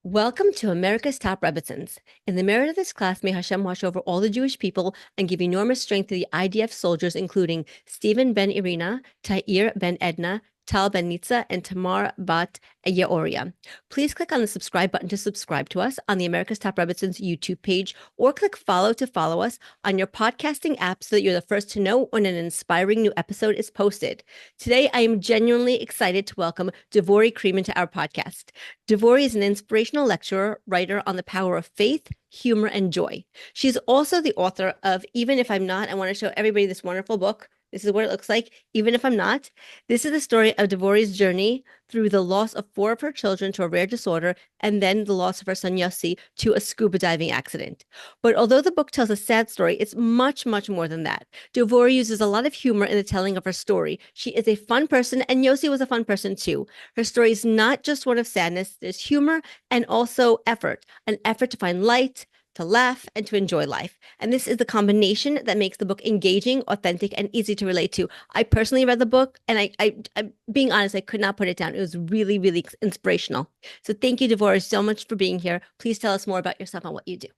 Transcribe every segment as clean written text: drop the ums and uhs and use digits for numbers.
Welcome to America's Top Rebbitzins. In the merit of this class, may Hashem watch over all the Jewish people and give enormous strength to the IDF soldiers, including Stephen ben Irina, Ta'ir ben Edna, Tal ben Nitza, and Tamar bat Yeoria. Please click on the subscribe button to subscribe to us on the America's Top Rebbitzins YouTube page, or click follow to follow us on your podcasting app so that you're the first to know when an inspiring new episode is posted. Today, I am genuinely excited to welcome Devorie Kreiman to our podcast. Devorie is an inspirational lecturer, writer on the power of faith, humor, and joy. She's also the author of Even If I'm Not. I want to show everybody this wonderful book. This is what it looks like, Even If I'm Not. This is the story of Devorie's journey through the loss of 4 of her children to a rare disorder, and then the loss of her son Yossi to a scuba diving accident. But although the book tells a sad story, it's much, much more than that. Devorie uses a lot of humor in the telling of her story. She is a fun person, and Yossi was a fun person too. Her story is not just one of sadness. There's humor and also effort, an effort to find light, to laugh, and to enjoy life. And this is the combination that makes the book engaging, authentic, and easy to relate to. I personally read the book, and I'm being honest, I could not put it down. It was really, really inspirational. So thank you, Devorie, so much for being here. Please tell us more about yourself and what you do.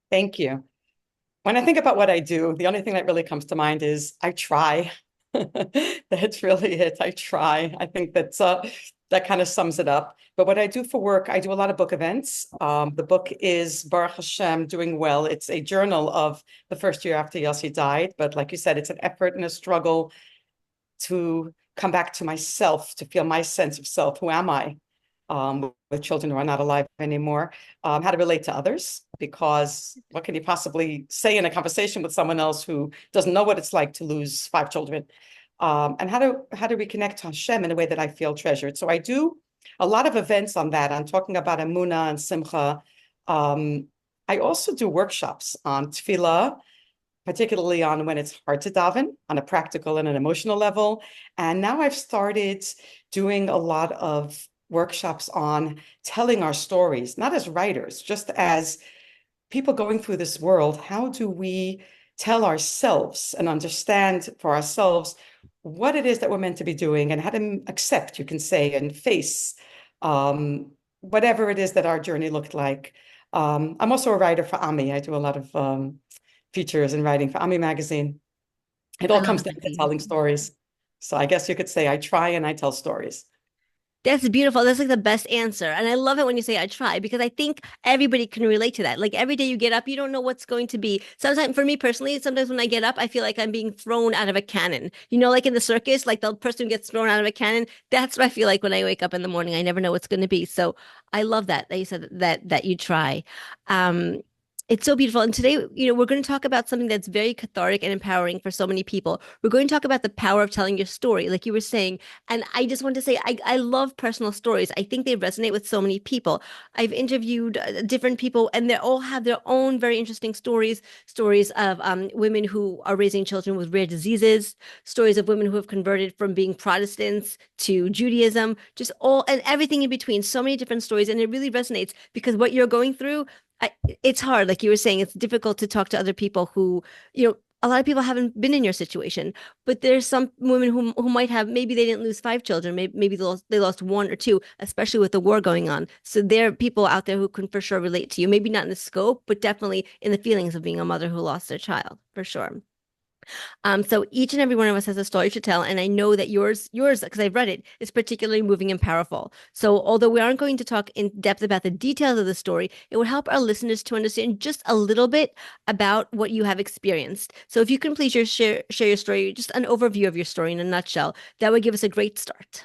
Thank you. When I think about what I do, the only thing that really comes to mind is I try. That's really it. I try. I think that kind of sums it up. But what I do for work, I do a lot of book events. The book is Baruch Hashem, doing well. It's a journal of the first year after Yossi died. But like you said, it's an effort and a struggle to come back to myself, to feel my sense of self. Who am I? With children who are not alive anymore, how to relate to others, because what can you possibly say in a conversation with someone else who doesn't know what it's like to lose 5 children? And how to reconnect to Hashem in a way that I feel treasured. So I do a lot of events on that. I'm talking about Emunah and Simcha. I also do workshops on tefillah, particularly on when it's hard to daven on a practical and an emotional level. And now I've started doing a lot of workshops on telling our stories, not as writers, just as people going through this world. How do we tell ourselves and understand for ourselves what it is that we're meant to be doing, and how to accept, you can say, and face whatever it is that our journey looked like. I'm also a writer for Ami. I do a lot of features and writing for Ami magazine. It all comes down to telling stories. So I guess you could say I try and I tell stories. That's beautiful. That's like the best answer. And I love it when you say I try, because I think everybody can relate to that. Like every day you get up, you don't know what's going to be. Sometimes for me personally, sometimes when I get up, I feel like I'm being thrown out of a cannon. You know, like in the circus, like the person who gets thrown out of a cannon. That's what I feel like when I wake up in the morning. I never know what's going to be. So I love that you said that you try. It's so beautiful. And today, we're going to talk about something that's very cathartic and empowering for so many people. We're going to talk about the power of telling your story, like you were saying. And I just want to say, I love personal stories. I think they resonate with so many people. I've interviewed different people, and they all have their own very interesting stories of women who are raising children with rare diseases, stories of women who have converted from being Protestants to Judaism, just all and everything in between. So many different stories. And it really resonates because what you're going through, it's hard. Like you were saying, it's difficult to talk to other people who, a lot of people haven't been in your situation, but there's some women who might have, maybe they didn't lose 5 children. Maybe they lost 1 or 2, especially with the war going on. So there are people out there who can for sure relate to you. Maybe not in the scope, but definitely in the feelings of being a mother who lost their child, for sure. So each and every one of us has a story to tell, and I know that yours, because I've read it, is particularly moving and powerful. So although we aren't going to talk in depth about the details of the story, it would help our listeners to understand just a little bit about what you have experienced. So if you can please share your story, just an overview of your story in a nutshell, that would give us a great start.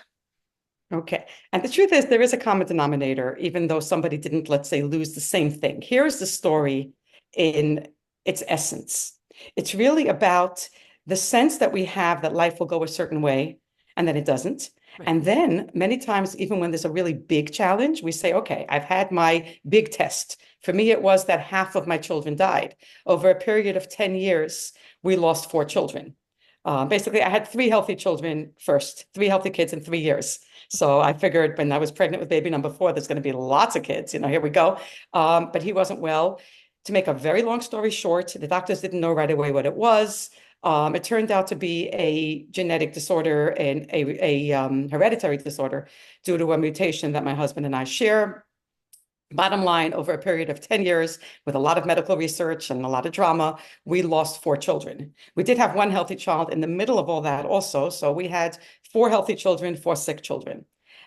Okay. And the truth is, there is a common denominator, even though somebody didn't, let's say, lose the same thing. Here's the story in its essence. It's really about the sense that we have that life will go a certain way and then it doesn't. Right. And then many times, even when there's a really big challenge, we say, okay, I've had my big test. For me, it was that half of my children died. Over a period of 10 years, we lost 4 children. Basically, I had 3 healthy children first, 3 healthy kids in 3 years. So I figured when I was pregnant with baby number 4, there's going to be lots of kids. Here we go. But he wasn't well. To make a very long story short, the doctors didn't know right away what it was. It turned out to be a genetic disorder and a hereditary disorder due to a mutation that my husband and I share. Bottom line, over a period of 10 years, with a lot of medical research and a lot of drama, we lost four children. We did have one healthy child in the middle of all that also. So we had four healthy children, four sick children.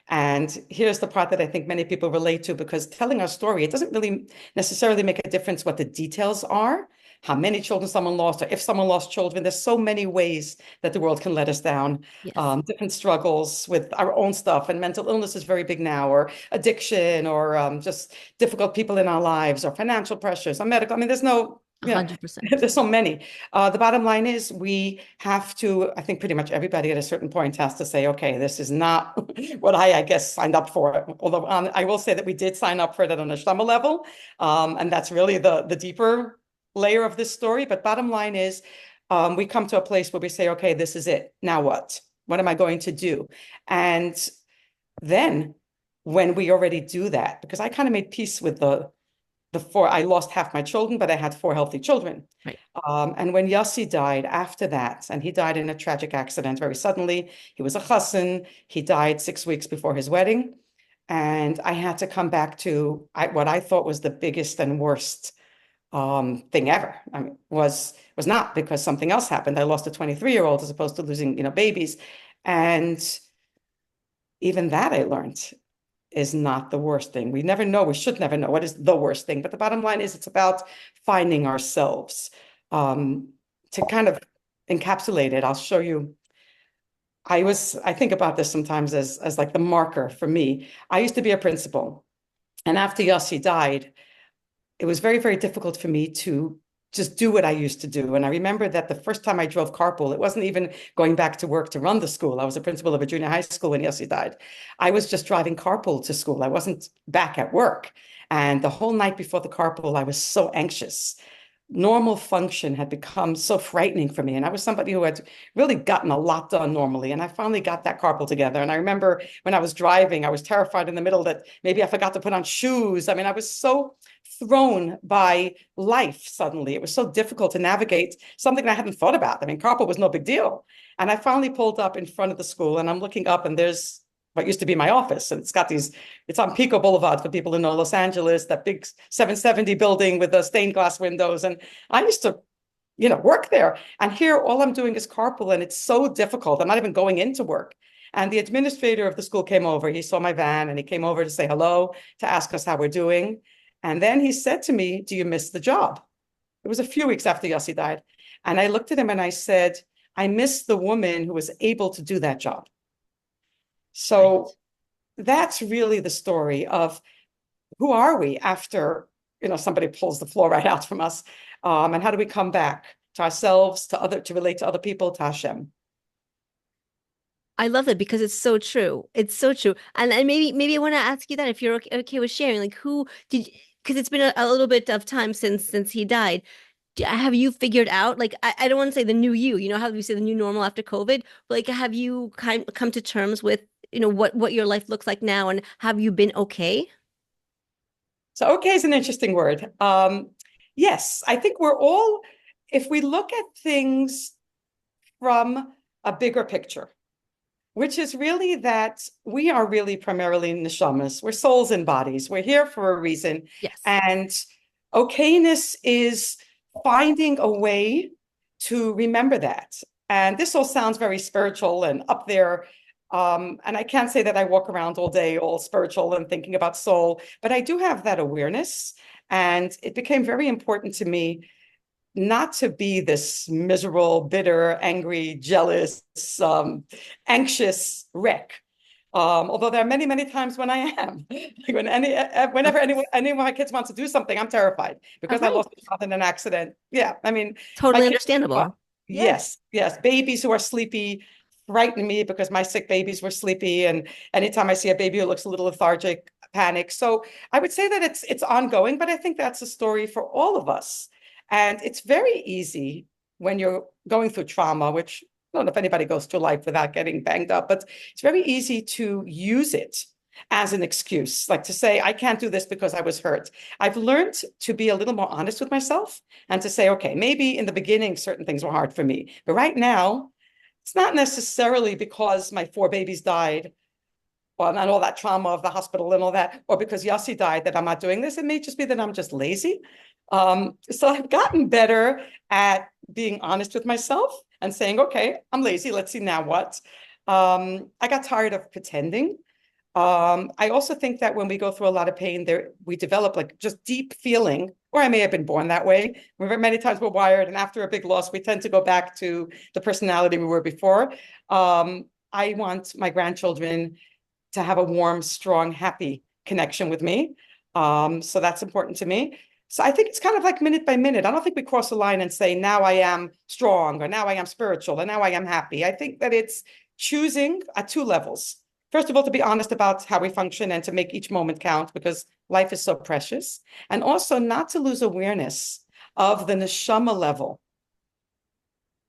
And here's the part that I think many people relate to, because telling our story, it doesn't really necessarily make a difference what the details are, how many children someone lost, or if someone lost children. There's so many ways that the world can let us down. Yes. Different struggles with our own stuff, and mental illness is very big now, or addiction, or just difficult people in our lives, or financial pressures, or medical. I mean, there's no, yeah, 100%. there's so many. The bottom line is we have to, I think pretty much everybody at a certain point has to say, okay, this is not what I guess, signed up for. Although I will say that we did sign up for it on a Shama level. And that's really the deeper layer of this story. But bottom line is we come to a place where we say, okay, this is it. Now what? What am I going to do? And then when we already do that, because I kind of made peace with the four, I lost half my children, but I had four healthy children. Right. And when Yossi died after that, and he died in a tragic accident very suddenly, he was a chassan. He died 6 weeks before his wedding. And I had to come back to what I thought was the biggest and worst thing ever. I mean, was not, because something else happened. I lost a 23-year-old as opposed to losing, babies. And even that I learned is not the worst thing. We never know. We should never know what is the worst thing. But the bottom line is it's about finding ourselves. To kind of encapsulate it, I'll show you. I think about this sometimes as like the marker for me. I used to be a principal. And after Yossi died, it was very, very difficult for me to just do what I used to do. And I remember that the first time I drove carpool, it wasn't even going back to work to run the school. I was a principal of a junior high school when Yossi died. I was just driving carpool to school. I wasn't back at work. And the whole night before the carpool, I was so anxious. Normal function had become so frightening for me. And I was somebody who had really gotten a lot done normally. And I finally got that carpool together. And I remember when I was driving, I was terrified in the middle that maybe I forgot to put on shoes. I mean, I was so thrown by life suddenly. It was so difficult to navigate something I hadn't thought about. I mean, carpool was no big deal. And I finally pulled up in front of the school, and I'm looking up, and there's what used to be my office. And it's on Pico Boulevard for people who know Los Angeles, that big 770 building with the stained glass windows. And I used to, work there. And here, all I'm doing is carpool, and it's so difficult. I'm not even going into work. And the administrator of the school came over. He saw my van, and he came over to say hello, to ask us how we're doing. And then he said to me, "Do you miss the job?" It was a few weeks after Yossi died. And I looked at him and I said, "I miss the woman who was able to do that job." So Right. that's really the story of who are we after, somebody pulls the floor right out from us. And how do we come back to ourselves, to relate to other people, to Hashem? I love that because it's so true. It's so true. And maybe I want to ask you that if you're okay with sharing, like who did, because it's been a little bit of time since he died. Have you figured out, like, I don't want to say the new you know how we say the new normal after COVID, but like, have you come to terms with, what your life looks like now, and have you been okay? So okay is an interesting word. Yes, I think we're all, if we look at things from a bigger picture, which is really that we are really primarily neshamas. We're souls and bodies. We're here for a reason. Yes. And okayness is finding a way to remember that. And this all sounds very spiritual and up there. And I can't say that I walk around all day all spiritual and thinking about soul, but I do have that awareness. And it became very important to me not to be this miserable, bitter, angry, jealous, anxious wreck. Although there are many, many times when I am. Whenever any of my kids wants to do something, I'm terrified All because I right. lost a child in an accident. Yeah, I mean, my Totally kids, understandable. Yeah. yes, yes. Babies who are sleepy frighten me because my sick babies were sleepy. And anytime I see a baby who looks a little lethargic, panic. So I would say that it's ongoing, but I think that's a story for all of us. And it's very easy when you're going through trauma, which I don't know if anybody goes through life without getting banged up, but it's very easy to use it as an excuse, like to say, I can't do this because I was hurt. I've learned to be a little more honest with myself and to say, okay, maybe in the beginning, certain things were hard for me, but right now, it's not necessarily because my four babies died, well, not all that trauma of the hospital and all that, or because Yossi died that I'm not doing this. It may just be that I'm just lazy. So I've gotten better at being honest with myself and saying, okay, I'm lazy. Let's see now what. I got tired of pretending. I also think that when we go through a lot of pain, there we develop like just deep feeling, or I may have been born that way. Many times we're wired, and after a big loss, we tend to go back to the personality we were before. I want my grandchildren to have a warm, strong, happy connection with me. So that's important to me. So I think it's kind of like minute by minute. I don't think we cross a line and say, now I am strong, or now I am spiritual, or now I am happy. I think that it's choosing at two levels. First of all, to be honest about how we function and to make each moment count because life is so precious. And also not to lose awareness of the neshama level.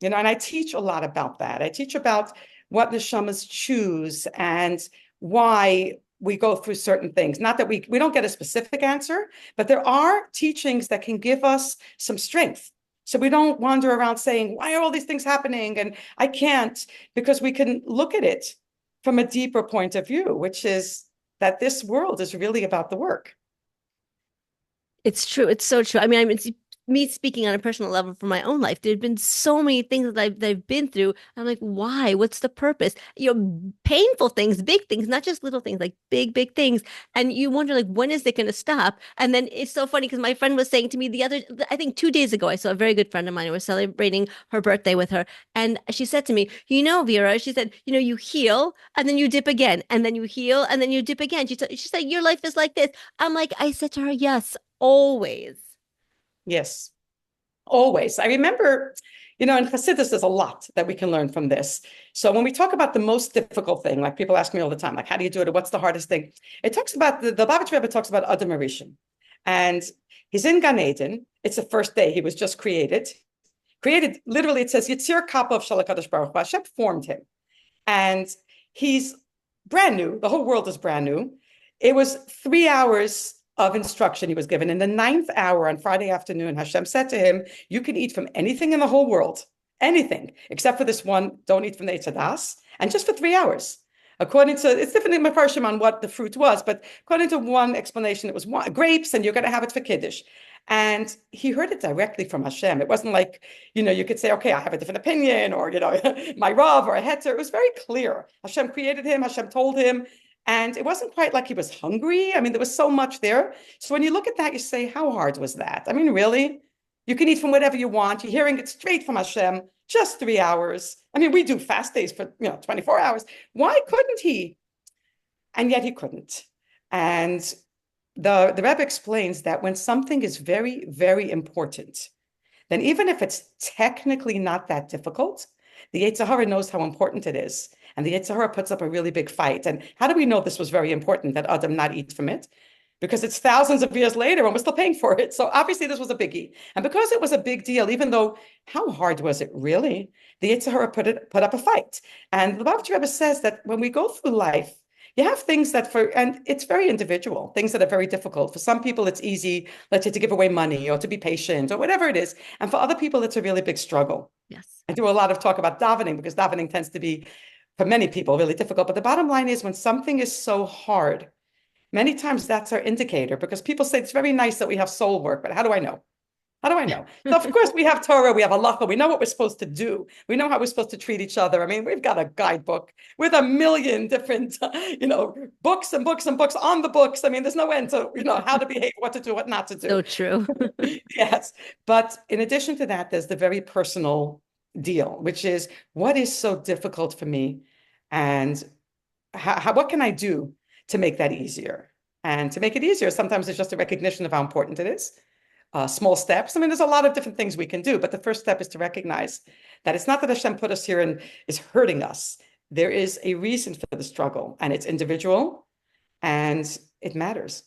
You know, and I teach a lot about that. I teach about what neshamas choose and why we go through certain things. Not that we don't get a specific answer, but there are teachings that can give us some strength. So we don't wander around saying, why are all these things happening? And I can't, because we can look at it from a deeper point of view, which is that this world is really about the work. It's true. It's so true. I mean, it's me speaking on a personal level for my own life. There've been so many things that I've been through. I'm like, why? What's the purpose? You know, painful things, big things, not just little things, like big, big things. And you wonder, like, when is it going to stop? And then it's so funny because my friend was saying to me I think 2 days ago, I saw a very good friend of mine. We were celebrating her birthday with her. And she said to me, you know, Vera, she said, you know, you heal and then you dip again. And then you heal and then you dip again. She said, your life is like this. I said to her, yes, always. Yes, always. I remember, you know, in Hasidus, there's a lot that we can learn from this. So when we talk about the most difficult thing, like people ask me all the time, like, how do you do it? Or what's the hardest thing? It talks about, the Baba Rebbe talks about Adam Arishon. And he's in Gan Eden. It's the first day he was just created. Created, literally, it says, Yitzir Kapov Shalakadosh Baruch Hu. Hashem formed him. And he's brand new. The whole world is brand new. It was 3 hours of instruction he was given. In the ninth hour on Friday afternoon, Hashem said to him, you can eat from anything in the whole world, anything, except for this one, don't eat from the Eitz Hadas, and just for 3 hours. According to, it's different in Mefarshim on what the fruit was, but according to one explanation, it was grapes, and you're going to have it for Kiddush. And he heard it directly from Hashem. It wasn't like, you know, you could say, okay, I have a different opinion, or, you know, my Rav or a Hetzer. It was very clear. Hashem created him, Hashem told him, and it wasn't quite like he was hungry. I mean, there was so much there. So when you look at that, you say, how hard was that? I mean, really? You can eat from whatever you want. You're hearing it straight from Hashem, just 3 hours. I mean, we do fast days for, 24 hours. Why couldn't he? And yet he couldn't. And the Rebbe explains that when something is very, very important, then even if it's technically not that difficult, the Yetzer Hara knows how important it is. And the Yetzer Hara puts up a really big fight. And how do we know this was very important, that Adam not eat from it? Because it's thousands of years later and we're still paying for it. So obviously this was a biggie. And because it was a big deal, even though how hard was it really? The Yetzer Hara put up a fight. And the Baba Rebbe says that when we go through life, you have things and it's very individual, things that are very difficult. For some people, it's easy, let's say, to give away money or to be patient or whatever it is. And for other people, it's a really big struggle. Yes. I do a lot of talk about davening because davening tends to be, for many people, really difficult. But the bottom line is when something is so hard, many times that's our indicator because people say it's very nice that we have soul work, but how do I know? How do I know? So of course we have Torah, we have halacha, we know what we're supposed to do. We know how we're supposed to treat each other. I mean, we've got a guidebook with a million different, books and books and books on the books. I mean, there's no end to, how to behave, what to do, what not to do. So true. Yes. But in addition to that, there's the very personal deal, which is what is so difficult for me and what can I do to make that easier? And to make it easier, sometimes it's just a recognition of how important it is. Small steps. I mean, there's a lot of different things we can do, but the first step is to recognize that it's not that Hashem put us here and is hurting us. There is a reason for the struggle, and it's individual, and it matters.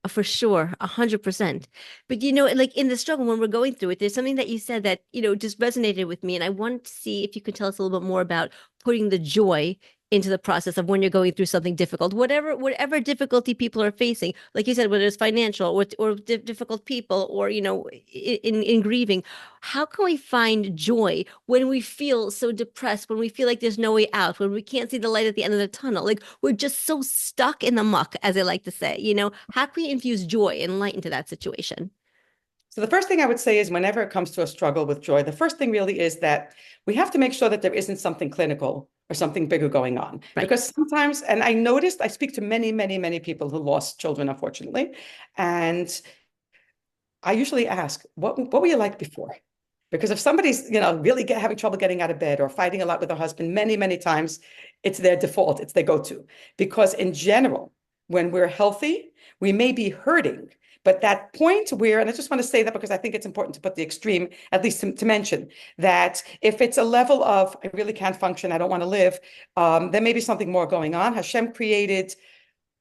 For sure, 100%. But like in the struggle when we're going through it, there's something that you said that just resonated with me, and I want to see if you could tell us a little bit more about putting the joy into the process of when you're going through something difficult, whatever difficulty people are facing, like you said, whether it's financial or difficult people, or in grieving. How can we find joy when we feel so depressed, when we feel like there's no way out, when we can't see the light at the end of the tunnel, like we're just so stuck in the muck, as I like to say? How can we infuse joy and light into that situation? So the first thing I would say is whenever it comes to a struggle with joy, the first thing really is that we have to make sure that there isn't something clinical or something bigger going on. Right. Because sometimes, and I noticed, I speak to many, many, many people who lost children, unfortunately, and I usually ask, what were you like before? Because if somebody's, really having trouble getting out of bed or fighting a lot with their husband many, many times, it's their default, it's their go-to. Because in general, when we're healthy, we may be hurting, but that point where, and I just want to say that because I think it's important to put the extreme, at least to mention, that if it's a level of, I really can't function, I don't want to live, there may be something more going on. Hashem created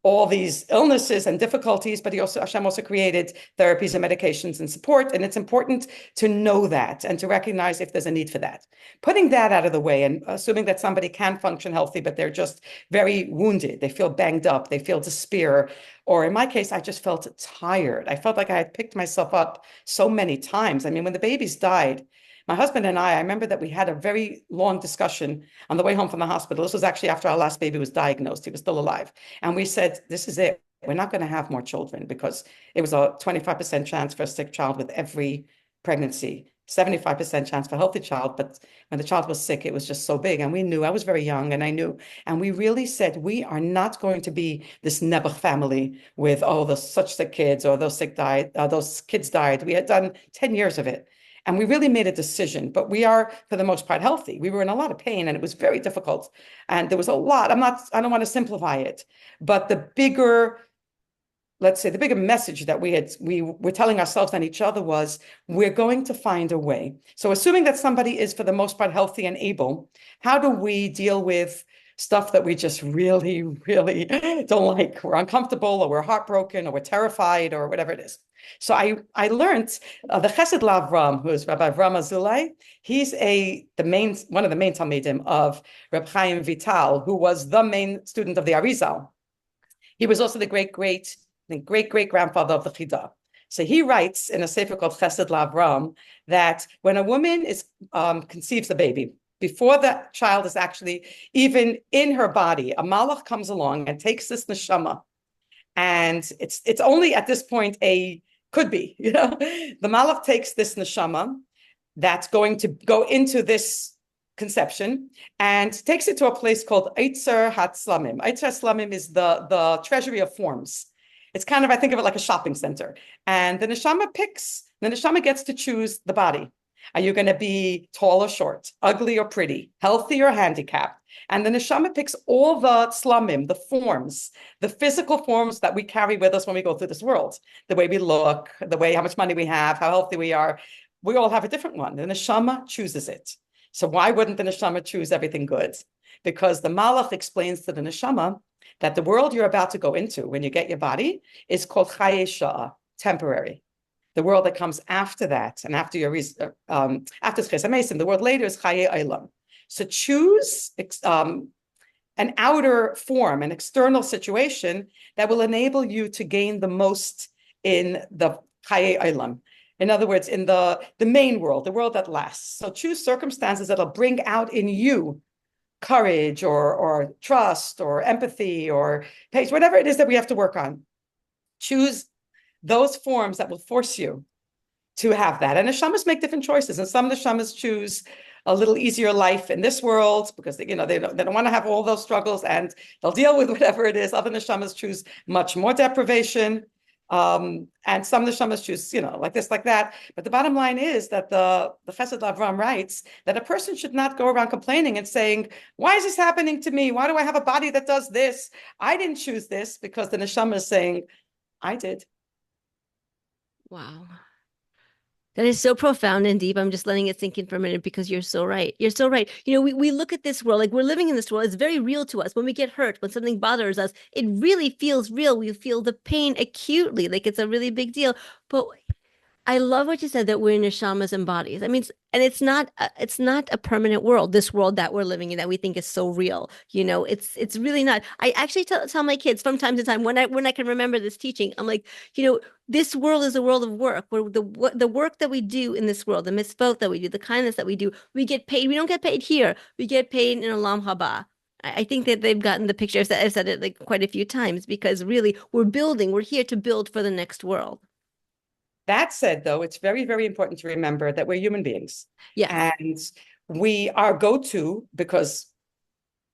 all these illnesses and difficulties, but Hashem also created therapies and medications and support. And it's important to know that and to recognize if there's a need for that. Putting that out of the way and assuming that somebody can function healthy, but they're just very wounded. They feel banged up. They feel despair. Or in my case, I just felt tired. I felt like I had picked myself up so many times. I mean, when the babies died, my husband and I remember that we had a very long discussion on the way home from the hospital. This was actually after our last baby was diagnosed. He was still alive. And we said, this is it. We're not going to have more children because it was a 25% chance for a sick child with every pregnancy, 75% chance for a healthy child. But when the child was sick, it was just so big. And we knew, I was very young and I knew. And we really said, we are not going to be this Nebuch family with, oh, those such sick kids or those those kids died. We had done 10 years of it. And we really made a decision, but we are, for the most part, healthy. We were in a lot of pain and it was very difficult. And there was a lot, I don't want to simplify it, but let's say the bigger message that we were telling ourselves and each other was, we're going to find a way. So assuming that somebody is for the most part healthy and able, how do we deal with stuff that we just really, really don't like? We're uncomfortable or we're heartbroken or we're terrified or whatever it is. So I learned the Chesed Lavram, who is Rabbi Avram Azulai. He's one of the main Talmidim of Reb Chaim Vital, who was the main student of the Arizal. He was also the great great grandfather of the Chidah. So he writes in a sefer called Chesed Lavram that when a woman conceives a baby, before the child is actually even in her body, a malach comes along and takes this neshama. And it's only at this point could be, the malach takes this neshama that's going to go into this conception and takes it to a place called Eitzer HaTzlamim. Eitzer HaTzlamim is the treasury of forms. It's kind of, I think of it like a shopping center. And the neshama gets to choose the body. Are you going to be tall or short, ugly or pretty, healthy or handicapped? And the neshama picks all the slamim, the forms, the physical forms that we carry with us when we go through this world. The way we look, how much money we have, how healthy we are. We all have a different one. The neshama chooses it. So why wouldn't the neshama choose everything good? Because the malach explains to the neshama that the world you're about to go into when you get your body is called chaye sha'ah, temporary. The world that comes after that, and after after Ches HaMesim, the world later is Chaye Olam. So choose an outer form, an external situation that will enable you to gain the most in the Chaye Olam. In other words, in the main world, the world that lasts. So choose circumstances that'll bring out in you courage or trust or empathy or patience, whatever it is that we have to work on. Choose those forms that will force you to have that. And neshamas make different choices. And some neshamas choose a little easier life in this world because they don't want to have all those struggles and they'll deal with whatever it is. Other neshamas choose much more deprivation. And some neshamas choose, like this, like that. But the bottom line is that the Chesed Lavram writes that a person should not go around complaining and saying, why is this happening to me? Why do I have a body that does this? I didn't choose this, because the neshama is saying, I did. Wow. That is so profound and deep. I'm just letting it sink in for a minute because you're so right. You're so right. We look at this world like we're living in this world. It's very real to us. When we get hurt, when something bothers us, it really feels real. We feel the pain acutely, like it's a really big deal. But I love what you said that we're neshamas and bodies. I mean, and it's not a permanent world. This world that we're living in that we think is so real. It's really not. I actually tell my kids from time to time when I can remember this teaching. I'm like, this world is a world of work. Where the work that we do in this world, the mitzvot that we do, the kindness that we do, we get paid. We don't get paid here. We get paid in Olam Haba. I think that they've gotten the picture. I've said it like quite a few times because really we're building. We're here to build for the next world. That said, though, it's very, very important to remember that we're human beings. Yes. And we our go-to, because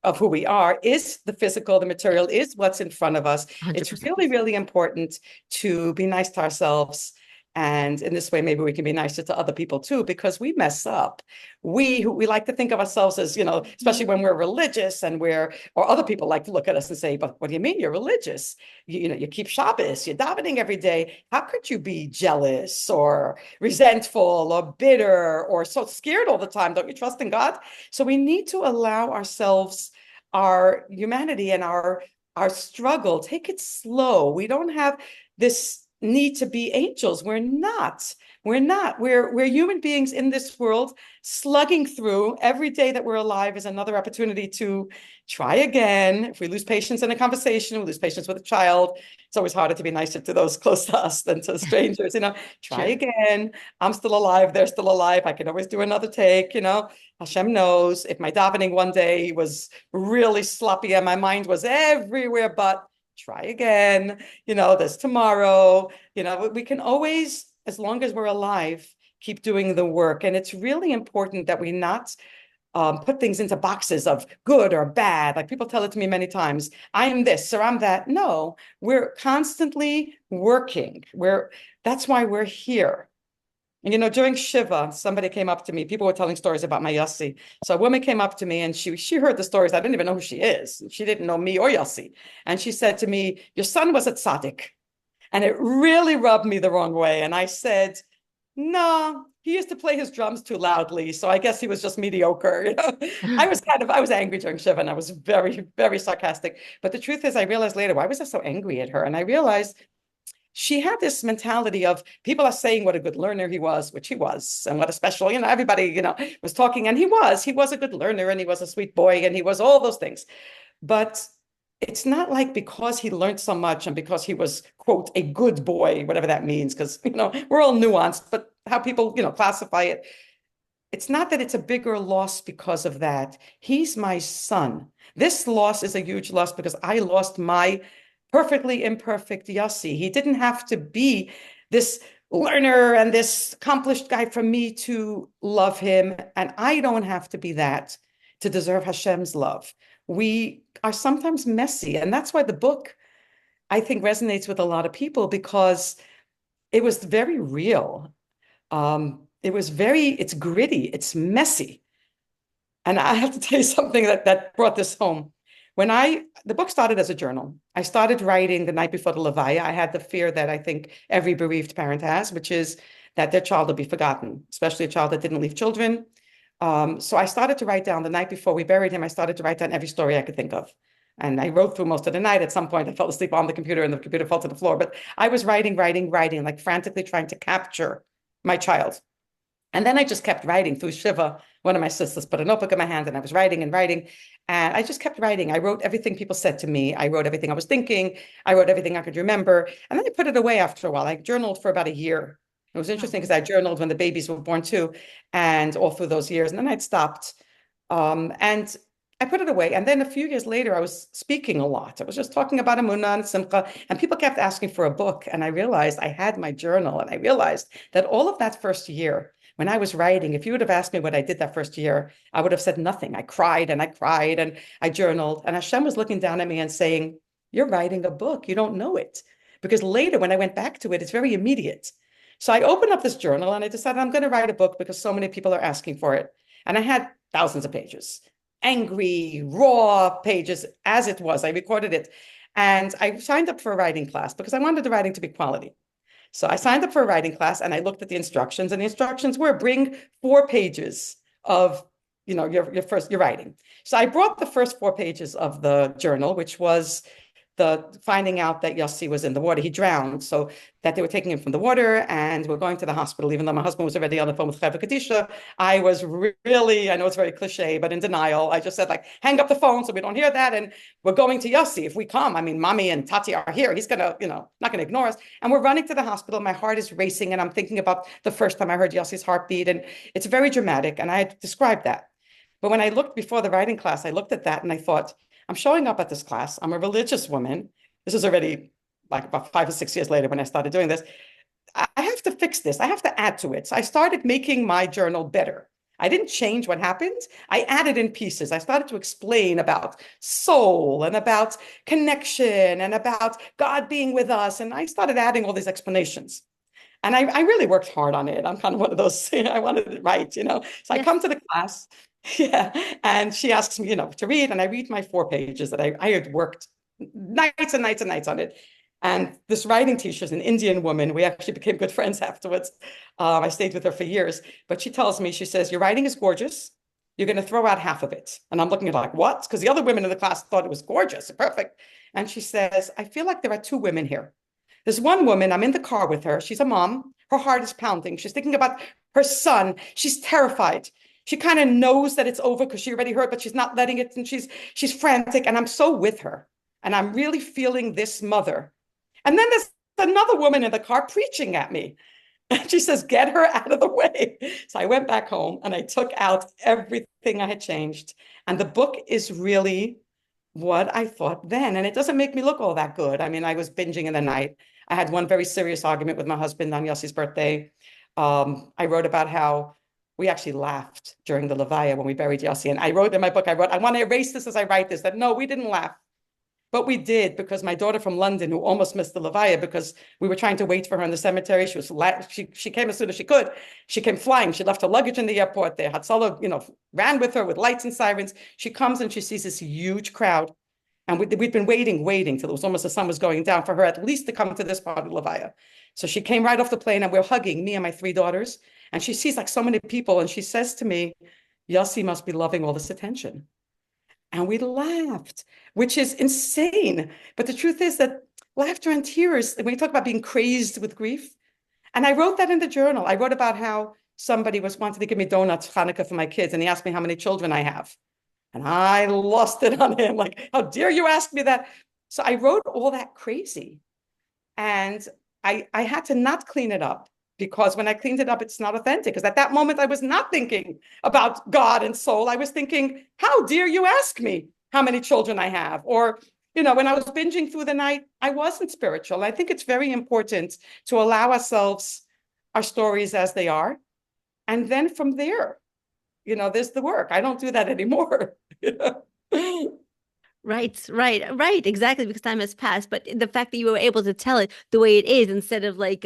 of who we are, is the physical, the material, is what's in front of us. It's 100%. really, really important to be nice to ourselves. And in this way, maybe we can be nicer to other people too, because we mess up. We like to think of ourselves as, especially when we're religious and or other people like to look at us and say, but what do you mean you're religious? You keep Shabbos, you're davening every day. How could you be jealous or resentful or bitter or so scared all the time? Don't you trust in God? So we need to allow ourselves our humanity and our struggle. Take it slow. We don't have this need to be angels. We're not. We're not. We're human beings in this world, slugging through. Every day that we're alive is another opportunity to try again. If we lose patience in a conversation, we lose patience with a child. It's always harder to be nicer to those close to us than to strangers. Try True. again. I'm still alive. They're still alive. I can always do another take. Hashem knows. If my davening one day was really sloppy and my mind was everywhere, but try again. There's tomorrow. We can always, as long as we're alive, keep doing the work. And it's really important that we not put things into boxes of good or bad. Like people tell it to me many times, I'm this or I'm that. No, we're constantly working. That's why we're here. And during Shiva, somebody came up to me. People were telling stories about my Yossi. So a woman came up to me and she heard the stories. I didn't even know who she is. She didn't know me or Yossi. And she said to me, your son was a tzaddik. And it really rubbed me the wrong way. And I said, no, he used to play his drums too loudly. So I guess he was just mediocre. I was angry during Shiva and I was very, very sarcastic. But the truth is, I realized later, why was I so angry at her? And I realized she had this mentality of people are saying what a good learner he was, which he was, and what a special, everybody, was talking, and he was a good learner, and he was a sweet boy, and he was all those things. But it's not like because he learned so much and because he was, quote, a good boy, whatever that means, because, we're all nuanced, but how people, classify it. It's not that it's a bigger loss because of that. He's my son. This loss is a huge loss because I lost my perfectly imperfect Yossi. He didn't have to be this learner and this accomplished guy for me to love him. And I don't have to be that to deserve Hashem's love. We are sometimes messy. And that's why the book, I think, resonates with a lot of people because it was very real. It's gritty, it's messy. And I have to tell you something that brought this home. The book started as a journal. I started writing the night before the Levaya. I had the fear that I think every bereaved parent has, which is that their child will be forgotten, especially a child that didn't leave children. So I started to write down the night before we buried him. I started to write down every story I could think of. And I wrote through most of the night. At some point, I fell asleep on the computer and the computer fell to the floor. But I was writing, like frantically trying to capture my child. And then I just kept writing through Shiva. One of my sisters put a notebook in my hand and I was writing and writing. And I just kept writing. I wrote everything people said to me. I wrote everything I was thinking. I wrote everything I could remember. And then I put it away after a while. I journaled for about a year. It was interesting because I journaled when the babies were born too, and all through those years. And then I'd stopped. And I put it away. And then a few years later, I was speaking a lot. I was just talking about Emunah and Simcha, and people kept asking for a book. And I realized I had my journal, and I realized that all of that first year, when I was writing, if you would have asked me what I did that first year, I would have said nothing. I cried and I cried and I journaled. And Hashem was looking down at me and saying, you're writing a book. You don't know it. Because later, when I went back to it, it's very immediate. So I opened up this journal and I decided I'm going to write a book because so many people are asking for it. And I had thousands of pages, angry, raw pages as it was. I recorded it. And I signed up for a writing class because I wanted the writing to be quality. So I signed up for a writing class and I looked at the instructions, and the instructions were bring 4 pages of, your writing. So I brought the first 4 pages of the journal, which was the finding out that Yossi was in the water. He drowned, so that they were taking him from the water and we're going to the hospital. Even though my husband was already on the phone with Cheva Kadisha, I was really, I know it's very cliche, but in denial. I just said, like, hang up the phone so we don't hear that. And we're going to Yossi. If we come, I mean, mommy and Tati are here. He's going to, not going to ignore us. And we're running to the hospital. My heart is racing. And I'm thinking about the first time I heard Yossi's heartbeat. And it's very dramatic. And I had described that. But when I looked before the writing class, I looked at that and I thought, I'm showing up at this class. I'm a religious woman. This is already like about 5 or 6 years later when I started doing this. I have to fix this. I have to add to it. So I started making my journal better. I didn't change what happened. I added in pieces. I started to explain about soul and about connection and about God being with us. And I started adding all these explanations. And I really worked hard on it. I'm kind of one of those, I wanted it right. So I Yes. come to the class. Yeah. And she asks me, to read, and I read my 4 pages that I had worked nights and nights and nights on it. And this writing teacher is an Indian woman. We actually became good friends afterwards. I stayed with her for years. But she tells me, she says, your writing is gorgeous. You're going to throw out half of it. And I'm looking at her like, what? Because the other women in the class thought it was gorgeous, perfect. And she says, I feel like there are 2 women here. There's one woman, I'm in the car with her. She's a mom. Her heart is pounding. She's thinking about her son. She's terrified. She kind of knows that it's over because she already heard, but she's not letting it. And she's frantic. And I'm so with her. And I'm really feeling this mother. And then there's another woman in the car preaching at me. And she says, get her out of the way. So I went back home and I took out everything I had changed. And the book is really what I thought then. And it doesn't make me look all that good. I mean, I was binging in the night. I had one very serious argument with my husband on Yossi's birthday. I wrote about how we actually laughed during the Levaya when we buried Yossi. And I wrote in my book, I want to erase this as I write this, that no, we didn't laugh. But we did, because my daughter from London, who almost missed the Levaya because we were trying to wait for her in the cemetery, she came as soon as she could. She came flying. She left her luggage in the airport. The Hatzalah, ran with her with lights and sirens. She comes and she sees this huge crowd. And we'd been waiting till it was almost the sun was going down for her at least to come to this part of Levaya. So she came right off the plane and we're hugging, me and my 3 daughters. And she sees like so many people and she says to me, Yossi must be loving all this attention. And we laughed, which is insane. But the truth is that laughter and tears, when you talk about being crazed with grief, and I wrote that in the journal. I wrote about how somebody wanted to give me donuts, Hanukkah, for my kids, and he asked me how many children I have. And I lost it on him, like, how dare you ask me that? So I wrote all that crazy. And I had to not clean it up, because when I cleaned it up, it's not authentic. Because at that moment, I was not thinking about God and soul. I was thinking, how dare you ask me how many children I have? Or, when I was binging through the night, I wasn't spiritual. I think it's very important to allow ourselves our stories as they are. And then from there, there's the work. I don't do that anymore. Right. Exactly, because time has passed. But the fact that you were able to tell it the way it is instead of like,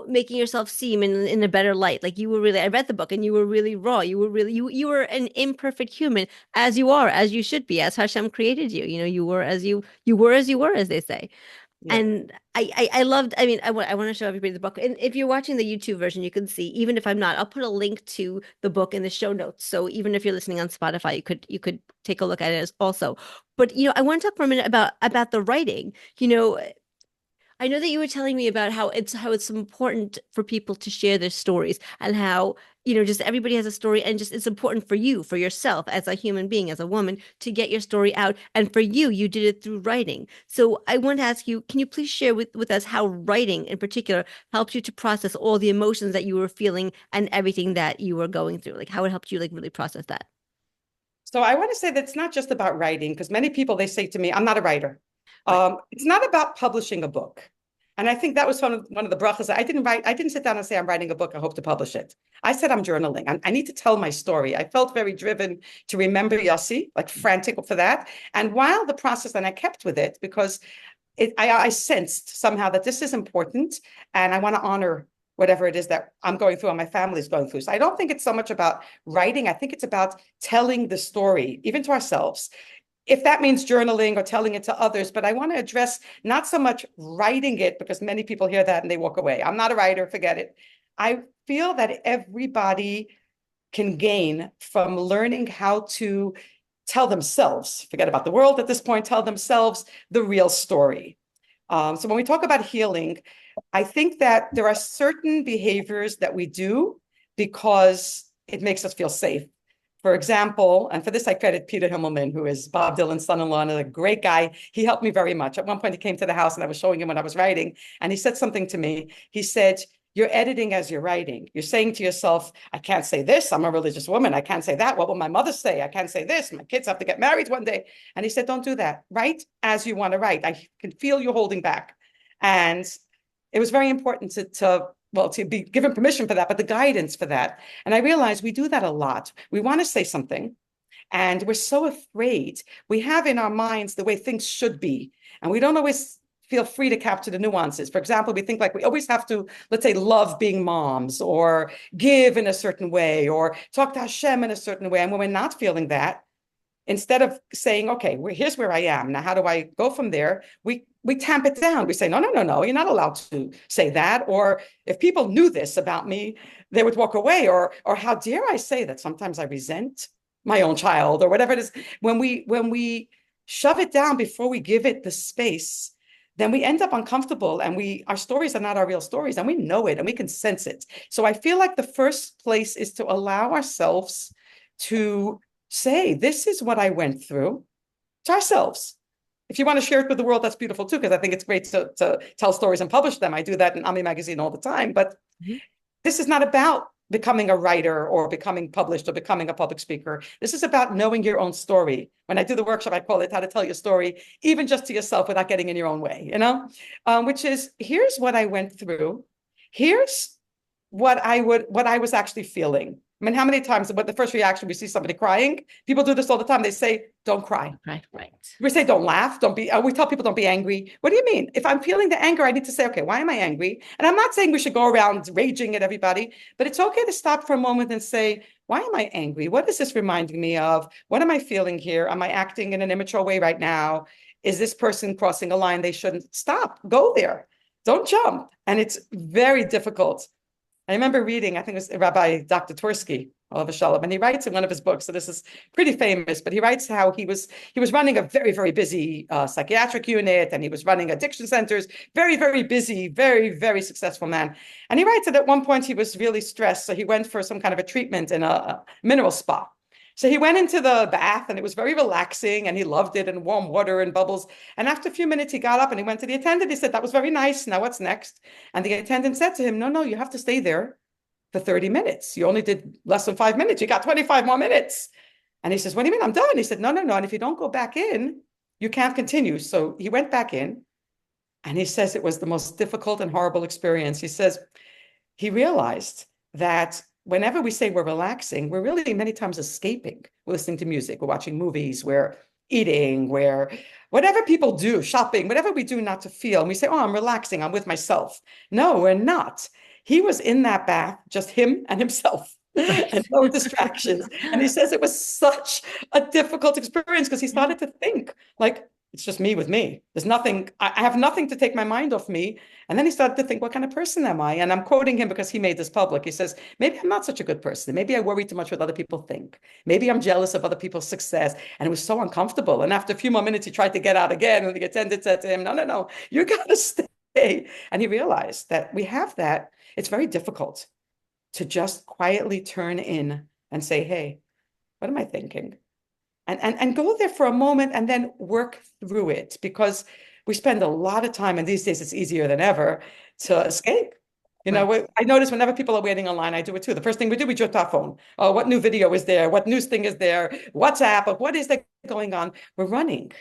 making yourself seem in a better light. Like you were really, I read the book and you were really raw. You were really, you were an imperfect human as you are, as you should be, as Hashem created you. You were as you were, as they say. Yeah. And I loved, I mean, I want to show everybody the book. And if you're watching the YouTube version, you can see, even if I'm not, I'll put a link to the book in the show notes. So even if you're listening on Spotify, you could take a look at it as also. But I want to talk for a minute about the writing. I know that you were telling me about how it's important for people to share their stories, and how, just everybody has a story, and just it's important for you, for yourself as a human being, as a woman, to get your story out. And for you, you did it through writing. So I want to ask you, can you please share with us how writing in particular helped you to process all the emotions that you were feeling and everything that you were going through? Like how it helped you like really process that? So I want to say that it's not just about writing, because many people, they say to me, I'm not a writer. Right. It's not about publishing a book. And I think that was one of the brachas. I didn't sit down and say, I'm writing a book, I hope to publish it. I said, I'm journaling. I need to tell my story. I felt very driven to remember Yossi, like frantic for that. And while the process, and I kept with it because I sensed somehow that this is important and I want to honor whatever it is that I'm going through and my family's going through. So I don't think it's so much about writing. I think it's about telling the story, even to ourselves, if that means journaling or telling it to others. But I want to address not so much writing it, because many people hear that and they walk away. I'm not a writer, forget it. I feel that everybody can gain from learning how to tell themselves, forget about the world at this point, tell themselves the real story. So when we talk about healing, I think that there are certain behaviors that we do because it makes us feel safe. For example, and for this I credit Peter Himmelman, who is Bob Dylan's son-in-law and a great guy. He helped me very much. At one point he came to the house and I was showing him what I was writing, and he said something to me. He said, you're editing as you're writing. You're saying to yourself, I can't say this. I'm a religious woman. I can't say that. What will my mother say? I can't say this. My kids have to get married one day. And he said, don't do that. Write as you want to write. I can feel you holding back. And it was very important to be given permission for that, but the guidance for that. And I realized we do that a lot. We want to say something and we're so afraid. We have in our minds the way things should be, and we don't always feel free to capture the nuances. For example, we think like we always have to, let's say, love being moms or give in a certain way or talk to Hashem in a certain way. And when we're not feeling that, instead of saying, okay, here's where I am. Now, how do I go from there? We tamp it down. We say, no, no, no, no, you're not allowed to say that. Or if people knew this about me, they would walk away. Or how dare I say that sometimes I resent my own child or whatever it is. When we shove it down before we give it the space, then we end up uncomfortable and our stories are not our real stories and we know it and we can sense it. So I feel like the first place is to allow ourselves to say, this is what I went through, to ourselves. If you want to share it with the world, that's beautiful too, because I think it's great to tell stories and publish them. I do that in Ami magazine all the time, but this is not about becoming a writer or becoming published or becoming a public speaker. This is about knowing your own story. When I do the workshop, I call it how to tell your story, even just to yourself without getting in your own way, which is, here's what I went through. Here's what I was actually feeling. I mean, how many times, what the first reaction we see somebody crying, people do this all the time. They say, don't cry. Right, right. We say, don't laugh. We tell people don't be angry. What do you mean? If I'm feeling the anger, I need to say, okay, why am I angry? And I'm not saying we should go around raging at everybody, but it's okay to stop for a moment and say, why am I angry? What is this reminding me of? What am I feeling here? Am I acting in an immature way right now? Is this person crossing a line they shouldn't? Stop, go there. Don't jump. And it's very difficult. I remember reading, I think it was Rabbi Dr. Tursky, Olav Shalom, and he writes in one of his books, so this is pretty famous, but he writes how he was running a very, very busy psychiatric unit, and he was running addiction centers, very, very busy, very, very successful man. And he writes that at one point he was really stressed, so he went for some kind of a treatment in a mineral spa. So he went into the bath and it was very relaxing and he loved it, and warm water and bubbles. And after a few minutes, he got up and he went to the attendant. He said, that was very nice. Now what's next? And the attendant said to him, no, you have to stay there for 30 minutes. You only did less than 5 minutes. You got 25 more minutes. And he says, what do you mean? I'm done. He said, no. And if you don't go back in, you can't continue. So he went back in and he says it was the most difficult and horrible experience. He says he realized that whenever we say we're relaxing, we're really many times escaping. We're listening to music, we're watching movies, we're eating, we're whatever people do, shopping, whatever we do not to feel. And we say, oh, I'm relaxing, I'm with myself. No, we're not. He was in that bath, just him and himself. Right. And no distractions. And he says it was such a difficult experience because he started to think like, it's just me with me. There's nothing, I have nothing to take my mind off me. And then he started to think, what kind of person am I? And I'm quoting him because he made this public. He says, maybe I'm not such a good person. Maybe I worry too much what other people think. Maybe I'm jealous of other people's success. And it was so uncomfortable. And after a few more minutes, he tried to get out again. And the attendant said to him, no, you got to stay. And he realized that we have that. It's very difficult to just quietly turn in and say, hey, what am I thinking? And go there for a moment and then work through it, because we spend a lot of time, and these days it's easier than ever to escape. I notice whenever people are waiting online, I do it too. The first thing we do, we jot our phone. Oh, what new video is there? What news thing is there? WhatsApp, what is there going on? We're running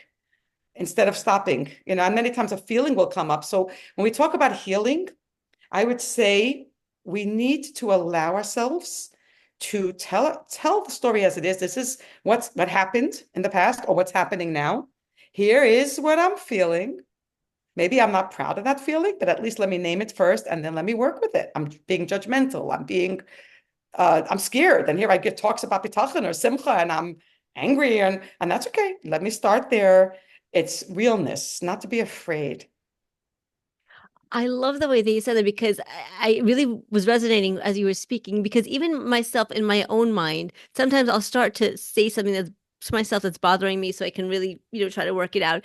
instead of stopping, and many times a feeling will come up. So when we talk about healing, I would say we need to allow ourselves to tell the story as it is. This is what happened in the past or what's happening now. Here is what I'm feeling. Maybe I'm not proud of that feeling, but at least let me name it first and then let me work with it. I'm being judgmental. I'm scared. And here I give talks about bitachon or simcha and I'm angry and that's okay. Let me start there. It's realness, not to be afraid. I love the way that you said that, because I really was resonating as you were speaking, because even myself in my own mind, sometimes I'll start to say something that's myself that's bothering me so I can really, try to work it out.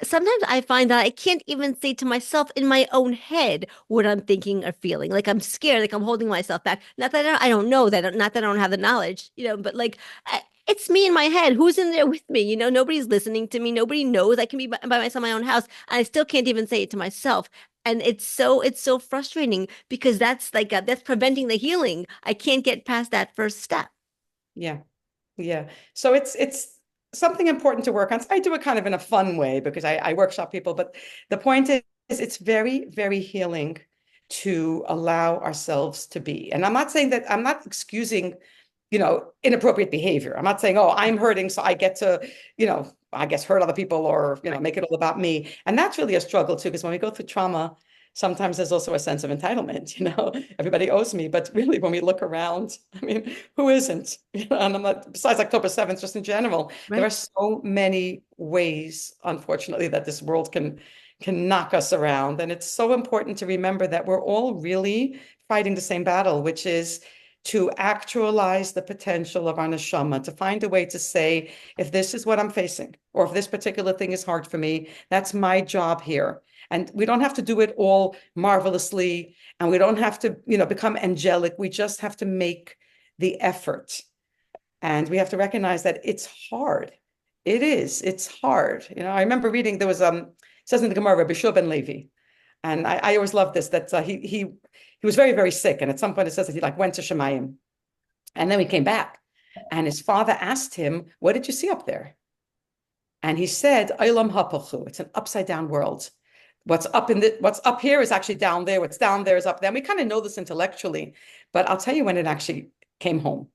Sometimes I find that I can't even say to myself in my own head what I'm thinking or feeling. Like I'm scared, like I'm holding myself back. Not that I don't know that, not that I don't have the knowledge, but like it's me in my head. Who's in there with me? Nobody's listening to me. Nobody knows. I can be by myself in my own house, and I still can't even say it to myself. And it's so frustrating because that's like that's preventing the healing. I can't get past that first step. Yeah. Yeah. So it's something important to work on. I do it kind of in a fun way because I workshop people, but the point is it's very, very healing to allow ourselves to be. And I'm not saying that I'm not excusing, inappropriate behavior. I'm not saying, oh, I'm hurting, so I get to, I guess hurt other people or, Right. make it all about me. And that's really a struggle too, because when we go through trauma, sometimes there's also a sense of entitlement, everybody owes me. But really, when we look around, I mean, who isn't? And I'm not, besides October 7th, just in general, there are Right. so many ways, unfortunately, that this world can knock us around. And it's so important to remember that we're all really fighting the same battle, which is to actualize the potential of our neshama, to find a way to say, if this is what I'm facing, or if this particular thing is hard for me, that's my job here. And we don't have to do it all marvelously, and we don't have to, become angelic. We just have to make the effort. And we have to recognize that it's hard. It is. It's hard. I remember reading, there was it says in the Gemara, Rabbi Shua ben Levi, and I always loved this, that he was very, very sick. And at some point it says that he like went to Shemayim. And then he came back. And his father asked him, what did you see up there? And he said, Olam hapachu. It's an upside down world. What's up here is actually down there. What's down there is up there. And we kind of know this intellectually, but I'll tell you when it actually came home.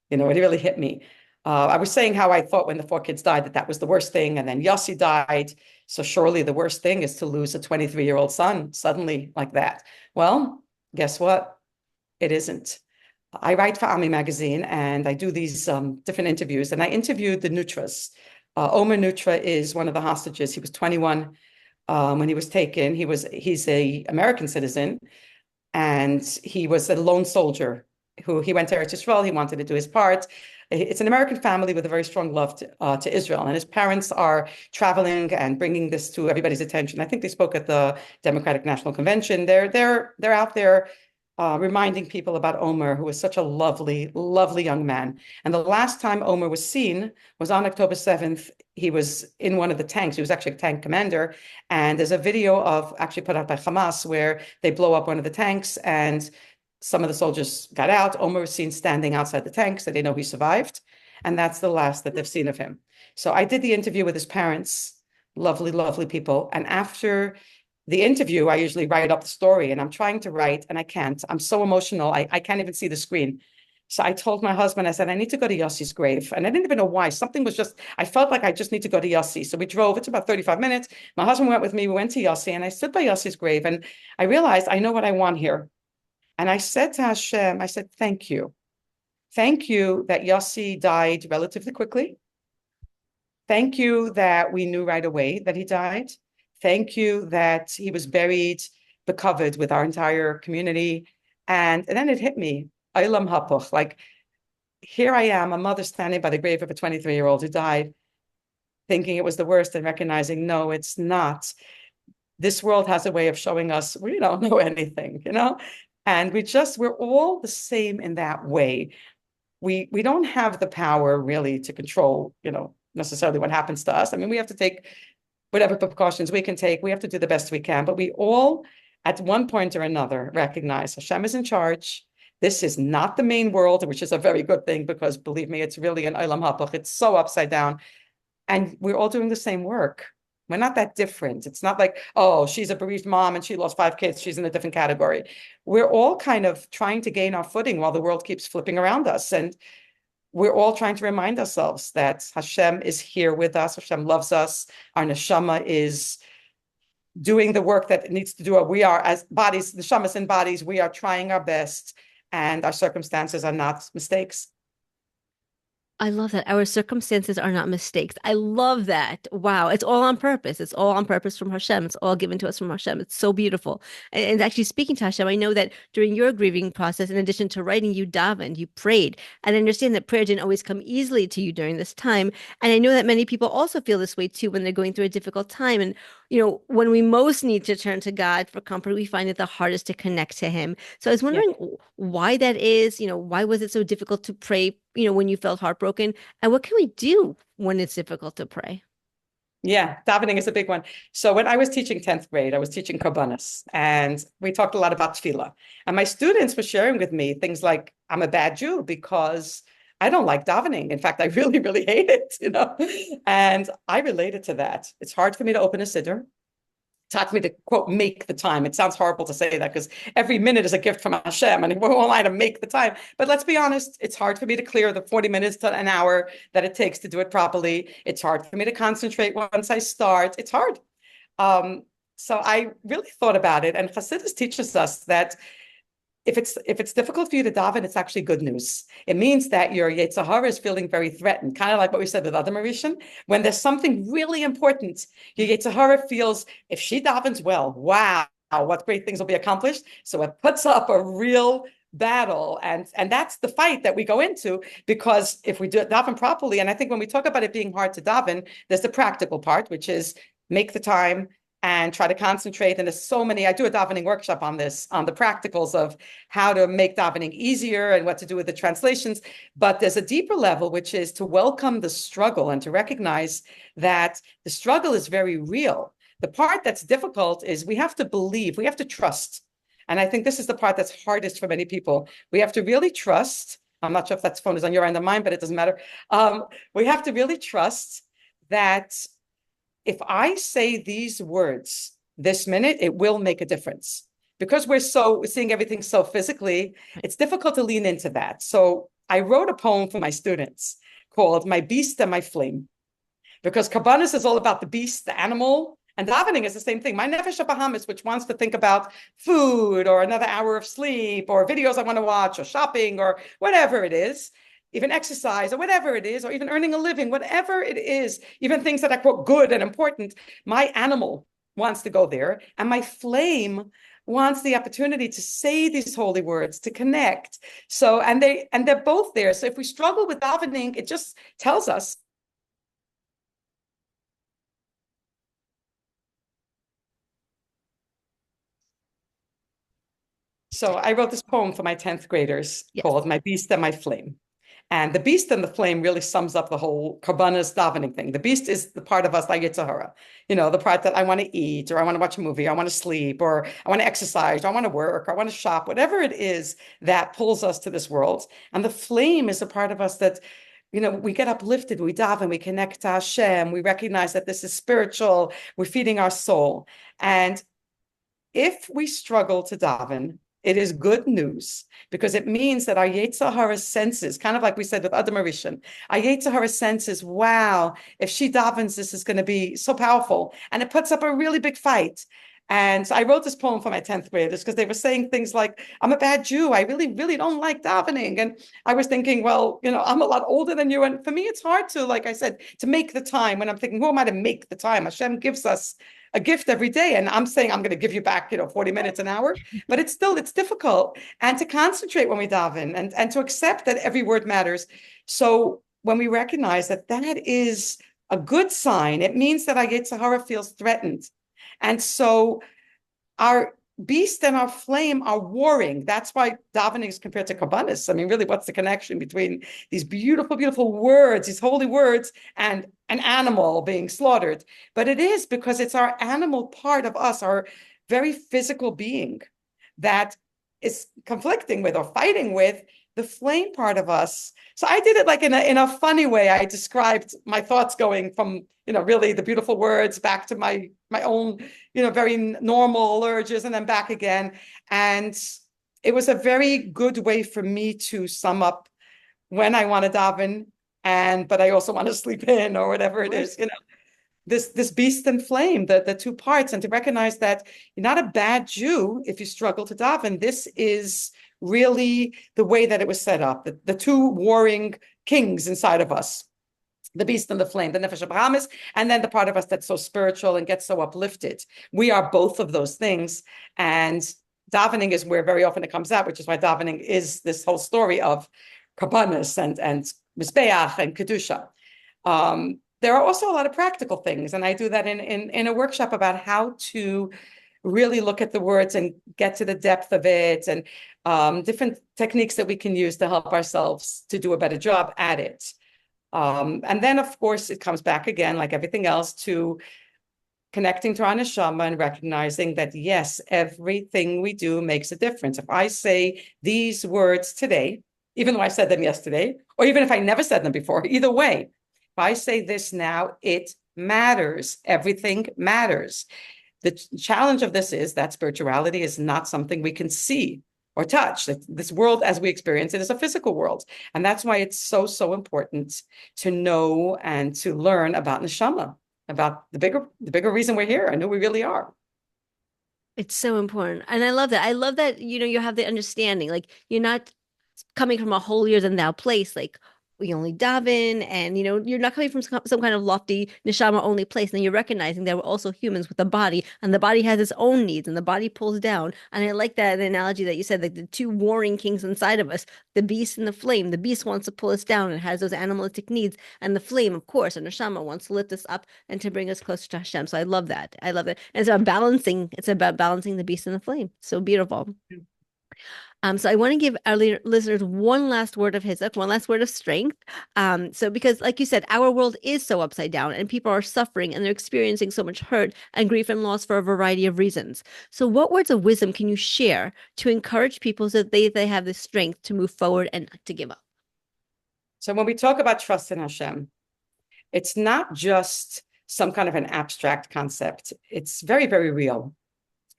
It really hit me. I was saying how I thought when the four kids died that was the worst thing, and then Yossi died. So surely the worst thing is to lose a 23-year-old son suddenly like that. Well, guess what? It isn't. I write for Ami magazine, and I do these different interviews, and I interviewed the Nutras. Omer Nutra is one of the hostages. He was 21 when he was taken. He's a American citizen, and he was a lone soldier who he went to Eretz Yisrael. He wanted to do his part. It's an American family with a very strong love to Israel, and his parents are traveling and bringing this to everybody's attention. I think they spoke at the Democratic National Convention. They're out there reminding people about Omer, who was such a lovely, lovely young man. And the last time Omer was seen was on October 7th. He was in one of the tanks. He was actually a tank commander. And there's a video of actually put out by Hamas where they blow up one of the tanks and some of the soldiers got out. Omer was seen standing outside the tank, so they know he survived. And that's the last that they've seen of him. So I did the interview with his parents, lovely, lovely people. And after the interview, I usually write up the story, and I'm trying to write and I can't. I'm so emotional. I can't even see the screen. So I told my husband, I said, I need to go to Yossi's grave. And I didn't even know why. Something was just, I felt like I just need to go to Yossi. So we drove, it's about 35 minutes. My husband went with me. We went to Yossi, and I stood by Yossi's grave, and I realized I know what I want here. And I said to Hashem, I said, thank you. Thank you that Yossi died relatively quickly. Thank you that we knew right away that he died. Thank you that he was buried, becovered with our entire community. And then it hit me, Olam hapoch, like here I am, a mother standing by the grave of a 23-year-old who died, thinking it was the worst and recognizing, no, it's not. This world has a way of showing us we don't know anything, And we're all the same in that way. We don't have the power really to control, necessarily what happens to us. I mean, we have to take whatever precautions we can take. We have to do the best we can, but we all, at one point or another, recognize Hashem is in charge. This is not the main world, which is a very good thing, because believe me, it's really an olam hapach. It's so upside down. And we're all doing the same work. We're not that different. It's not like, oh, she's a bereaved mom and she lost 5 kids. She's in a different category. We're all kind of trying to gain our footing while the world keeps flipping around us. And we're all trying to remind ourselves that Hashem is here with us. Hashem loves us. Our neshama is doing the work that it needs to do. We are, as bodies, neshamas in bodies, we are trying our best, and our circumstances are not mistakes. I love that. Our circumstances are not mistakes. I love that. Wow. It's all on purpose. It's all on purpose from Hashem. It's all given to us from Hashem. It's so beautiful. And actually, speaking to Hashem, I know that during your grieving process, in addition to writing, you davened, you prayed. And I understand that prayer didn't always come easily to you during this time. And I know that many people also feel this way too when they're going through a difficult time. And, when we most need to turn to God for comfort, we find it the hardest to connect to Him. So I was Yeah. wondering why that is. Why was it so difficult to pray, when you felt heartbroken? And what can we do when it's difficult to pray? Yeah, davening is a big one. So when I was teaching 10th grade, I was teaching Karbanis, and we talked a lot about tefillah. And my students were sharing with me things like, I'm a bad Jew because I don't like davening. In fact, I really, really hate it. And I related to that. It's hard for me to open a siddur. Taught me to, quote, make the time. It sounds horrible to say that because every minute is a gift from Hashem and we're all I to make the time. But let's be honest, it's hard for me to clear the 40 minutes to an hour that it takes to do it properly. It's hard for me to concentrate once I start. It's hard. So I really thought about it. And Hasidus teaches us that if it's difficult for you to daven, it's actually good news. It means that your Yetzer Hara is feeling very threatened, kind of like what we said with Adam Arishan. When there's something really important, your Yetzer Hara feels, if she davens well, wow, what great things will be accomplished. So it puts up a real battle, and that's the fight that we go into, because if we do it daven properly, and I think when we talk about it being hard to daven, there's the practical part, which is make the time and try to concentrate. And there's so many, I do a davening workshop on this, on the practicals of how to make davening easier and what to do with the translations. But there's a deeper level, which is to welcome the struggle and to recognize that the struggle is very real. The part that's difficult is we have to believe, we have to trust. And I think this is the part that's hardest for many people. We have to really trust. I'm not sure if that phone is on your end or mine, but it doesn't matter. We have to really trust that if I say these words this minute, it will make a difference. Because we're seeing everything so physically, it's difficult to lean into that. So I wrote a poem for my students called My Beast and My Flame, because Karbanis is all about the beast, the animal, and davening is the same thing. My nefesh habahamis, which wants to think about food or another hour of sleep or videos I want to watch or shopping or whatever it is, even exercise or whatever it is, or even earning a living, whatever it is, even things that are, quote, good and important, my animal wants to go there. And my flame wants the opportunity to say these holy words, to connect. So, and they're both there. So if we struggle with davening, it just tells us. So I wrote this poem for my 10th graders Yes. called My Beast and My Flame. And the beast and the flame really sums up the whole Karbanas davening thing. The beast is the part of us like Yetzer Hara, the part that I want to eat, or I want to watch a movie, or I want to sleep, or I want to exercise, or I want to work, or I want to shop, whatever it is that pulls us to this world. And the flame is a part of us that, we get uplifted, we daven, we connect to Hashem, we recognize that this is spiritual, we're feeding our soul. And if we struggle to daven, it is good news, because it means that our Yetzer Hara senses, kind of like we said with Adam Arishan, our Yetzer Hara senses, wow, if she davens, this is going to be so powerful. And it puts up a really big fight. And so I wrote this poem for my 10th graders because they were saying things like, I'm a bad Jew. I really, really don't like davening. And I was thinking, well, I'm a lot older than you. And for me, it's hard to, like I said, to make the time. When I'm thinking, who am I to make the time? Hashem gives us a gift every day. And I'm saying I'm going to give you back, 40 minutes, an hour, but it's difficult. And to concentrate when we daven and to accept that every word matters. So when we recognize that that is a good sign, it means that our Yetzer Hara feels threatened. And so our beast and our flame are warring. That's why davening is compared to Karbanis. I mean, really, what's the connection between these beautiful, beautiful words, these holy words, and an animal being slaughtered? But it is because it's our animal part of us, our very physical being, that is conflicting with or fighting with the flame part of us. So I did it like in a funny way. I described my thoughts going from, really the beautiful words back to my own, very normal urges, and then back again. And it was a very good way for me to sum up when I want to daven, but I also want to sleep in, or whatever it is, this beast and flame, the two parts, and to recognize that you're not a bad Jew if you struggle to daven. This is really the way that it was set up, the two warring kings inside of us, the beast and the flame, the nefesh Abrahamis, and then the part of us that's so spiritual and gets so uplifted. We are both of those things. And davening is where very often it comes out, which is why davening is this whole story of karbanos and mizbeach and kedusha. There are also a lot of practical things, and I do that in a workshop about how to really look at the words and get to the depth of it, and different techniques that we can use to help ourselves to do a better job at it. And then, of course, it comes back again, like everything else, to connecting to our neshama and recognizing that, yes, everything we do makes a difference. If I say these words today, even though I said them yesterday, or even if I never said them before, either way, if I say this now, it matters. Everything matters. The challenge of this is that spirituality is not something we can see or touch. This world as we experience it is a physical world. And that's why it's so, so important to know and to learn about neshama, about the bigger reason we're here and who we really are. It's so important. And I love that. I love that, you have the understanding. Like you're not coming from a holier than thou place. Like we only daven, and you're not coming from some kind of lofty neshama only place. And you're recognizing that we're also humans with a body, and the body has its own needs, and the body pulls down. And I like that analogy that you said, like the two warring kings inside of us, the beast and the flame. The beast wants to pull us down and has those animalistic needs, and the flame, of course, and neshama wants to lift us up and to bring us closer to Hashem. So I love that. I love it. And it's about balancing. It's about balancing the beast and the flame. So beautiful. So I want to give our listeners one last word of hizuk, one last word of strength. So because like you said, our world is so upside down and people are suffering and they're experiencing so much hurt and grief and loss for a variety of reasons. So what words of wisdom can you share to encourage people so that they have the strength to move forward and not to give up? So when we talk about trust in Hashem, it's not just some kind of an abstract concept. It's very, very real.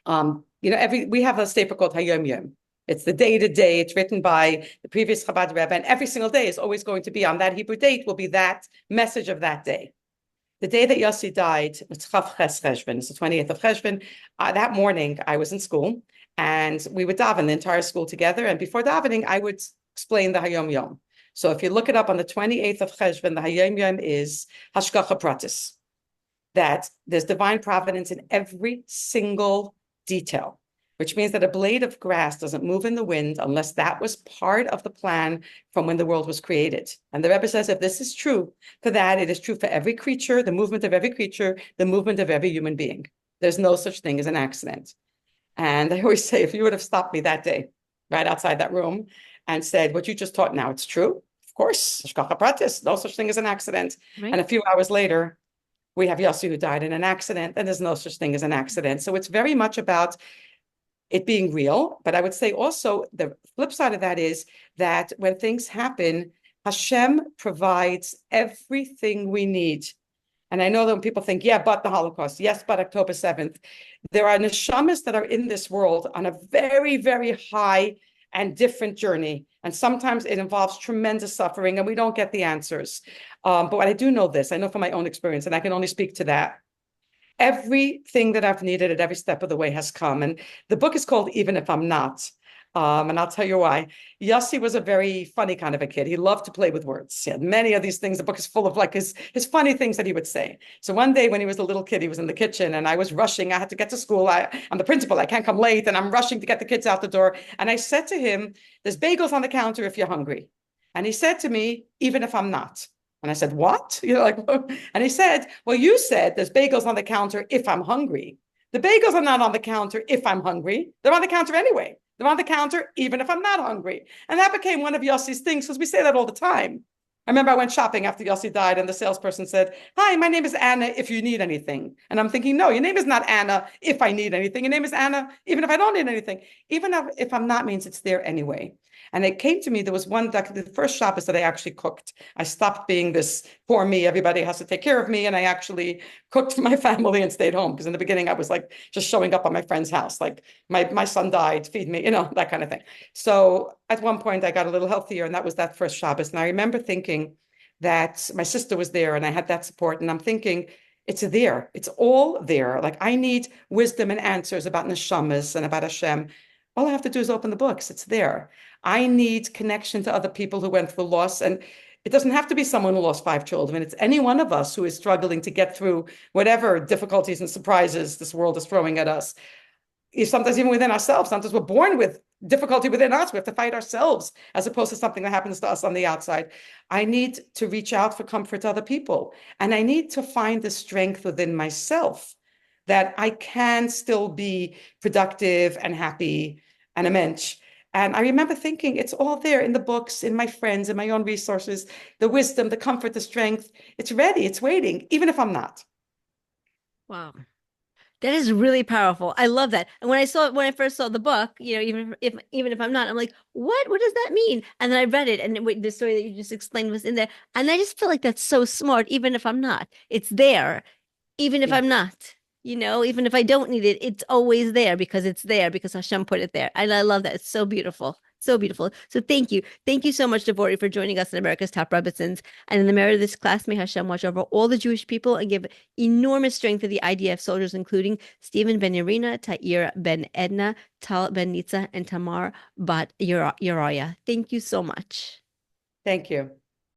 We have a staple called Hayom Yom. It's the day to day. It's written by the previous Chabad Rebbe, and every single day is always going to be on that Hebrew date will be that message of that day. The day that Yossi died, it's Chav Ches Cheshvan, it's the 28th of Cheshvan. That morning, I was in school, and we would daven the entire school together. And before davening, I would explain the Hayom Yom. So if you look it up on the 28th of Cheshvan, the Hayom Yom is Hashgacha Pratis, that there's divine providence in every single detail, which means that a blade of grass doesn't move in the wind unless that was part of the plan from when the world was created. And the Rebbe says, if this is true for that, it is true for every creature, the movement of every creature, the movement of every human being. There's no such thing as an accident. And I always say, if you would have stopped me that day, right outside that room, and said, what you just taught now, it's true. Of course, Hashgacha Pratis, no such thing as an accident. Right. And a few hours later, we have Yossi who died in an accident, and there's no such thing as an accident. So it's very much about it being real. But I would say also the flip side of that is that when things happen, Hashem provides everything we need. And I know that when people think, yeah, but the Holocaust, yes, but October 7th, there are neshamas that are in this world on a very, very high and different journey. And sometimes it involves tremendous suffering and we don't get the answers. But I do know this, I know from my own experience, and I can only speak to that. Everything that I've needed at every step of the way has come. And the book is called Even If I'm Not. And I'll tell you why. Yossi was a very funny kind of a kid. He loved to play with words. He had many of these things. The book is full of like his funny things that he would say. So one day when he was a little kid, he was in the kitchen and I was rushing. I had to get to school. I'm the principal. I can't come late. And I'm rushing to get the kids out the door. And I said to him, there's bagels on the counter if you're hungry. And he said to me, even if I'm not. And I said, what? And he said, well, you said there's bagels on the counter if I'm hungry. The bagels are not on the counter if I'm hungry. They're on the counter anyway. They're on the counter even if I'm not hungry. And that became one of Yossi's things because we say that all the time. I remember I went shopping after Yossi died and the salesperson said, hi, my name is Anna if you need anything. And I'm thinking, no, your name is not Anna if I need anything. Your name is Anna even if I don't need anything. Even if I'm not means it's there anyway. And it came to me, there was one, the first Shabbos that I actually cooked. I stopped being this poor me, everybody has to take care of me. And I actually cooked for my family and stayed home. Because in the beginning, I was like just showing up at my friend's house. Like my son died, feed me, that kind of thing. So at one point I got a little healthier and that was that first Shabbos. And I remember thinking that my sister was there and I had that support. And I'm thinking, it's there. It's all there. Like I need wisdom and answers about neshamas and about Hashem. All I have to do is open the books. It's there. I need connection to other people who went through loss. And It doesn't have to be someone who lost 5 children. It's any one of us who is struggling to get through whatever difficulties and surprises this world is throwing at us. Sometimes even within ourselves, sometimes we're born with difficulty within us. We have to fight ourselves as opposed to something that happens to us on the outside. I need to reach out for comfort to other people. And I need to find the strength within myself that I can still be productive and happy and a mensch. And I remember thinking, it's all there in the books, in my friends, in my own resources, the wisdom, the comfort, the strength. It's ready, it's waiting, even if I'm not. Wow. That is really powerful. I love that. And when I first saw the book, even if I'm not, I'm like, what? What does that mean? And then I read it, and the story that you just explained was in there, and I just feel like that's so smart. Even if I'm not, it's there. Even if Yeah. I'm not, even if I don't need it, it's always there because Hashem put it there. And I love that. It's so beautiful. So beautiful. So thank you. Thank you so much, Devorie, for joining us in America's Top Rebbitzins. And in the merit of this class, may Hashem watch over all the Jewish people and give enormous strength to the IDF soldiers, including Stephen ben Yarina, Ta'ir ben Edna, Tal ben Nitza, and Tamar bat Uriah. Thank you so much. Thank you.